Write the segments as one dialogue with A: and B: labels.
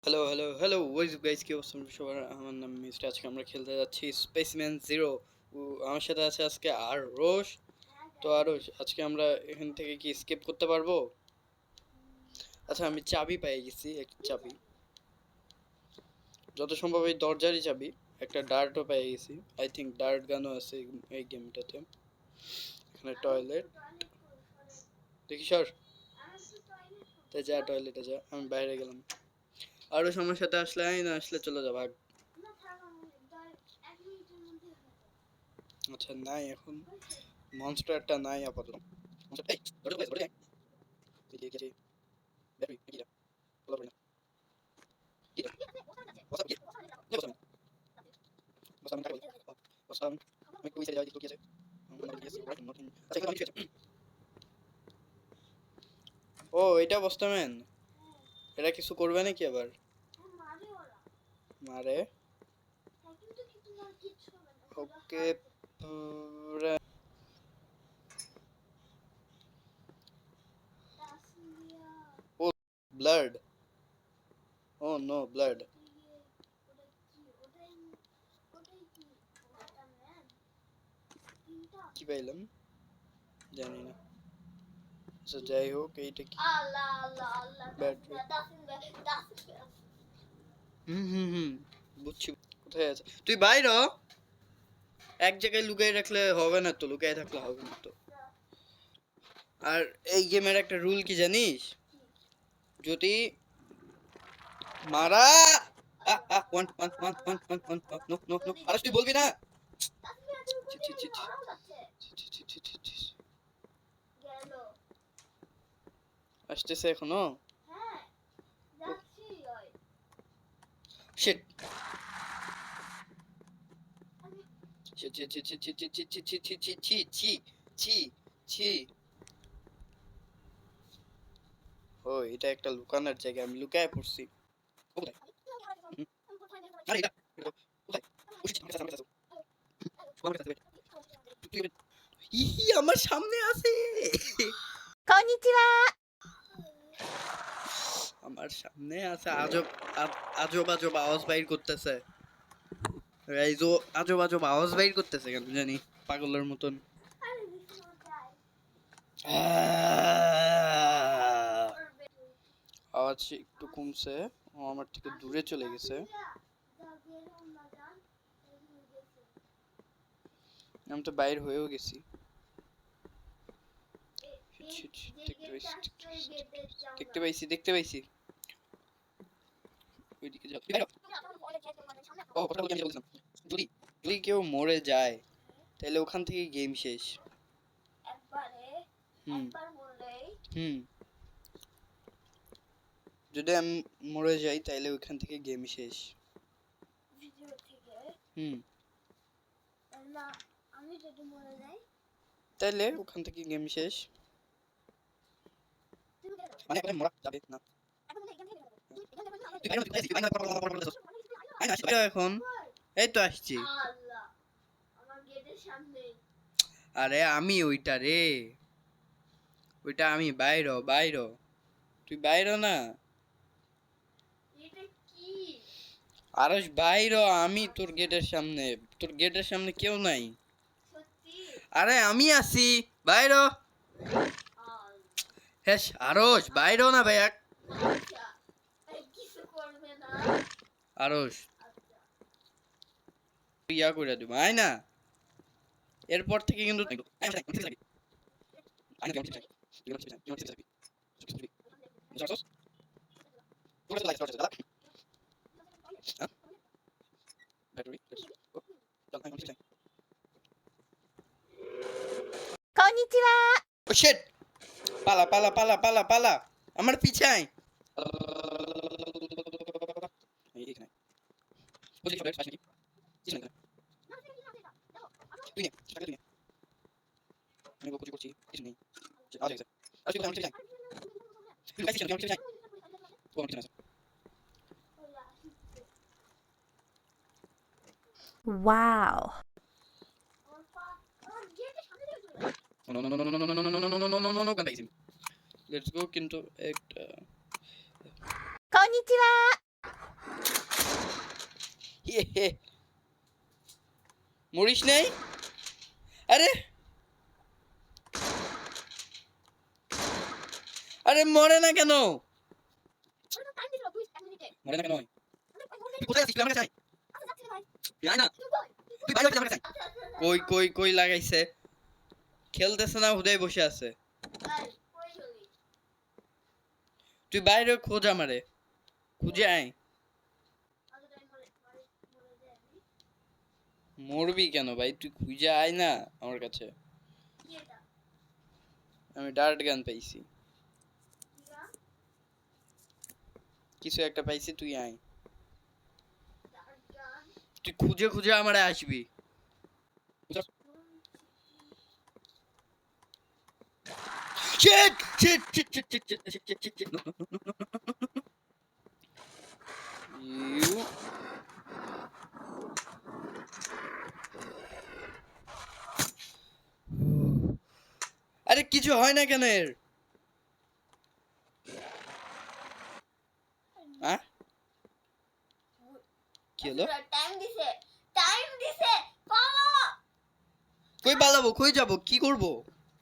A: Hello hello hello wise guys, কি অবস্থা সবার? আমার নাম মিস্টার। আজকে আমরা খেলতে যাচ্ছি স্পেসম্যান জিরো। আমার সাথে আছে আজকে আর রোশ। তো আরোশ, আজকে আমরা এখান থেকে কি স্কেপ করতে পারবো? আচ্ছা, আমি চাবি পেয়ে গেছি, একটা চাবি, যত সম্ভব এই দরজারই চাবি। একটা ডার্টও পেয়ে গেছি, আই থিঙ্ক ডার্ট গানও আছে এই গেমটাতে। এখানে টয়লেট দেখি সর, তাই যা টয়লেটে যা, আমি বাইরে গেলাম। আরো আমার সাথে আসলে আই, না আসলে চলে যা, ভাগ। আচ্ছা নাই, এখন মনস্টারটা নাই আপাতত। এই ধরে ধরে এই যে ব্যাটারি কি এটা বলা পড়ে না, কি এটা বসা কি বসা বসা আমি কাই বসা আমি কই যাই কি আছে আমরা কি আছে রাইট নট। আচ্ছা এখানে আমি কি আছে? ও এটা বস্তাম্যান, এটা কিছু করবে নাকি আবার? মারে ওকে পুরা ও ব্লাড, ও নো ব্লাড। কি পাইলাম জানি না। আচ্ছা যাই হোক, এইটা কি ব্যাটারি? হুম বুঝছি। কোথায় আছে তুই? বাইরে এক জায়গায় লুকিয়ে রাখলে হবে না তো, লুকিয়ে থাকলে হবে না তো। আর এই গেমের একটা রুল কি জানিস? যদি মারা one one one one one one no no no, আরে তুই বলবি না? আসতেছে এখনো? শিট ছি ছি ছি ছি ছি ছি ছি ছি ছি ছি ছি ছি ছি ছি। ও এটা একটা লুকানোর জায়গা, আমি লুকায় পড়ছি। কোথায়? আরে এটা কোথায়? ইহি আমার সামনে আছে, আমার সামনে আছে। আজব আজব আজব আওয়াজ বাইর করতেছে। রাইজো আজব আজব আওয়াজ বাইর করতেছে কেন জানি, পাগলের মতন। আওয়াজ একটু কমছে, ও আমার থেকে দূরে চলে গেছে। আমি তো বাইর হয়েও গেছি। দেখতে পাইছি দেখতে পাইছি। ওইদিকে যাও। ও কথা বলতে আমি বলছিলাম, যদি যদি কেউ মরে যায় তাহলে ওখান থেকে গেম শেষ। হুম হুম, যদি আমি মরে যাই তাহলে ওখান থেকে গেম শেষ। হুম, তাহলে ওখান থেকে গেম শেষ, মানে এখন মরা যাবে না। এখন এই তো আসছি। আরে আমি ওইটা রে, ওইটা আমি বাইরো বাইরো, তুই বাইরো না। আরস বাইরো, আমি তোর গেটের সামনে, তোর গেটের সামনে কেউ নাই। আরে আমি আছি বাইরো। হ্যাঁ আরস বাইরো না ভাই, আরস ইয়া করে দিব আয় না, এরপর থেকে কিন্তু পালা পালা পালা পালা পালা, আমার পিছায়।
B: Wow.
A: লেটস গো, কিন্তু একটা
B: こんにちは。
A: মরিস নাই? আরে আরে মরে না কেন? মরে না কেন? তুই কোথায় আছিস? তুই আমার কাছে আয়। তুই আয় না। তুই বাইরে আমার কাছে আয়। কই কই কই লাগাইছে? খেলতেছে না, হুদাই বসে আছে। তুই বাইরে খোঁজ আমারে, খুঁজে আয়। মরবি কেন ভাই? তুই খুঁজে আয় না আমার কাছে। আমি ডার্ট গান পাইছি, কিছু একটা পাইছি, তুই আয়। তুই খুঁজে খুঁজে আমারে আসবি। Shit! Shit! Shit! Shit! Shit! Shit! Shit! Shit! Shit! Shit! No! No! No! No! No! You. আরে কিছু হয় না কেন এর? হ্যাঁ কি হলো?
C: টাইম দিছে পালা
A: কই পালাবো, কই যাবো, কি করবো?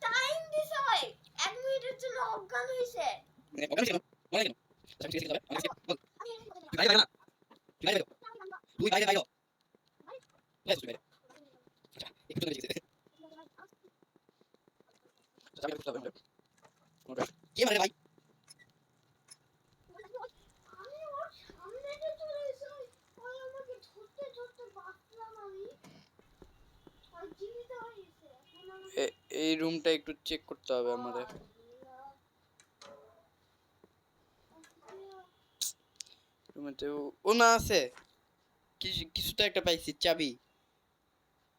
C: টাইম দিছে ভাই 1 মিনিটের জন্য অজ্ঞান হইছে
A: ওখানে কেন? ওখানে কেন? তুই বাইরে বাইরে না, তুই বাইরে বাইরে, তুই বাইরে বাইরে, তুই বাইরে। আচ্ছা একটু চলে গেছে। যাবে একটু যাবে। কি মারে ভাই?
C: আমি ওর সামনে দিয়ে চলে এসে ওই আমাকে ধরতে ধরতে বাঁচলাম আমি আর জীবিত হয়েছে এখন আমাকে
A: এই রুমটা একটু চেক করতে হবে আমাদের। রুমেতে ও না আছে, কিছুটা একটা পাইছি, চাবি।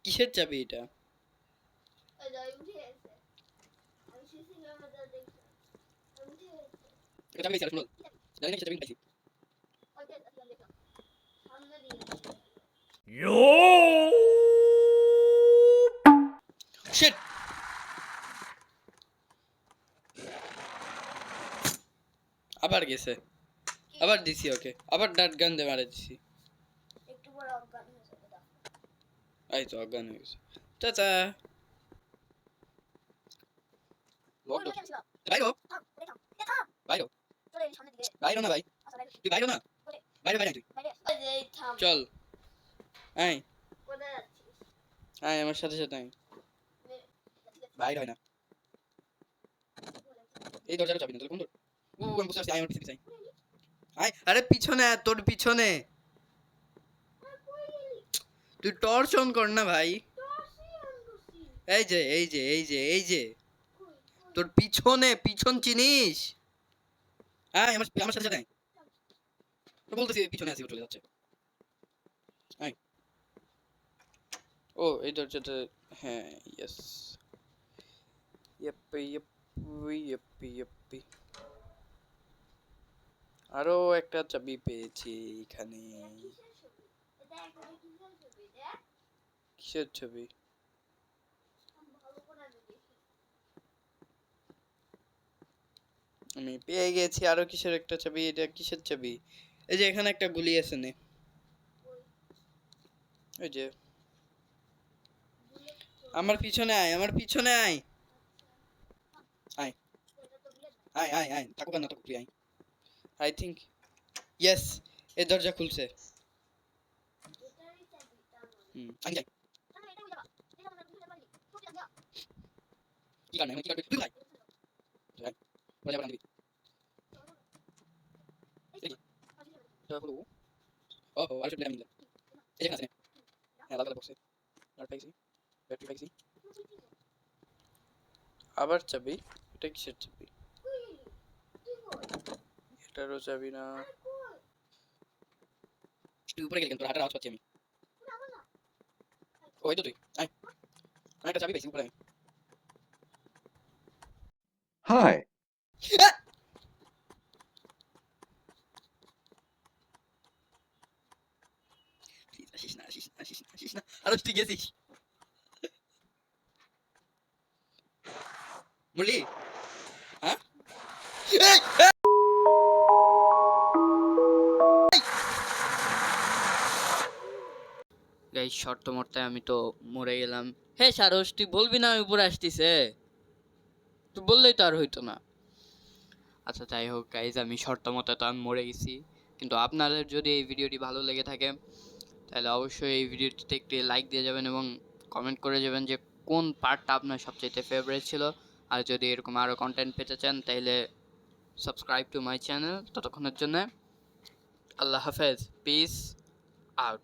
A: কিসের চাবি এটা?
C: ওই যাই উঠে গেছে আমি সিসি ক্যামেরা দেখছি উঠে গেছে
A: এটা চাবি আছে, শুনুন জানি না কিসের চাবি পাইছি।
C: ওই যে দেখলাম সামনে দিয়ে
A: শিট, আবার গেছে, আবার দিছি ওকে, আবার ডাট গান দিয়ে মারা দিছি।
C: একটু পরে অজ্ঞান হয়ে যাবে দাও
A: এই তো অজ্ঞান হয়ে গেছে। চাচা
C: ওই লোকে ছিল
A: বাইরো
C: থাম দেখো দেখো
A: বাইরো
C: চলে এই সামনে দিকে
A: বাইরো না ভাই,
C: আচ্ছা বাইরে
A: তুই বাইরো না,
C: ওরে
A: বাইরে বাইরে তুই
C: বাইরে ওই যে এই থাম
A: চল, আয়
C: কোথায় যাচ্ছিস
A: আয় আমার সাথে সাথে আয়। বাইরে হয় না, এই দরজাটা চাবি না তাহলে কোন দরজা? ও আমি বুঝতে পারছি, আয় আমার পিছনে আয়। আয় আরে পিছনে আয়, তোর পিছনে। তুই টর্চ অন কর না ভাই। এই যে এই যে এই যে এই যে তোর পিছনে, পিছন চিনিস? আয় আমার আমার সাথে সাথে আয়। বলতেছি পিছনে আছি, ও চলে যাচ্ছে। আয়। ও এই দরজাটা, হ্যাঁ ইয়েস, ইয়াপ্পি ইয়াপ্পি ইয়াপ্পি ইয়াপ্পি। আরো একটা চাবি পেয়েছি এখানে। কিসের ছবি? আমি পেয়ে গেছি আরো কিসের একটা ছবি। এটা কিসের ছবি? এই যে এখানে একটা গুলি আছে নে, ওই যে আমার পিছনে আয়, আমার পিছনে আয়। আয় আয় আয় আয়, থাকুক আর না থাকুক তুই আয়। আই থিঙ্ক ইয়েস, এই দরজা খুলছে। আমি যাই। কি কারণে কি কারণে তুই ভাই ভাই দরজা বান্ধবি দরজা খুলো। ও ও আর শুনলে আমি এই যে আছে, হ্যাঁ লাল কালার বক্সে আর পাইছি, ব্যাটারি পাইছি, আবার চাবি। এটা কিসের চাবি? এটারও চাবি না। তুই উপরে গেলি কেন? তোর হাঁটার আওয়াজ পাচ্ছি আমি। ওই তো তুই আয়, আমি একটা চাবি পাইছি উপরে।
D: Hi.
A: আসিস না আসিস না আসিস না আসিস না, আরো তুই গেছিস বললি? হ্যাঁ
D: গাইস শর্ত মরতে আমি তো মরে গেলাম। হে সারস, তুই বলবি না আমি উপরে আসতেছে? তুই বললেই তো আর হইতো না। আচ্ছা যাই হোক গাইজ, আমি শর্ত মতে তো আমি মরে গেছি। কিন্তু আপনাদের যদি এই ভিডিওটি ভালো লেগে থাকে তাহলে অবশ্যই এই ভিডিওটিতে একটি লাইক দিয়ে যাবেন এবং কমেন্ট করে যাবেন যে কোন পার্টটা আপনার সবচেয়ে ফেভারিট ছিল। আর যদি এরকম আরও কন্টেন্ট পেতে চান তাহলে সাবস্ক্রাইব টু মাই চ্যানেল। ততক্ষণের জন্য আল্লাহ হাফেজ, পিস আউট।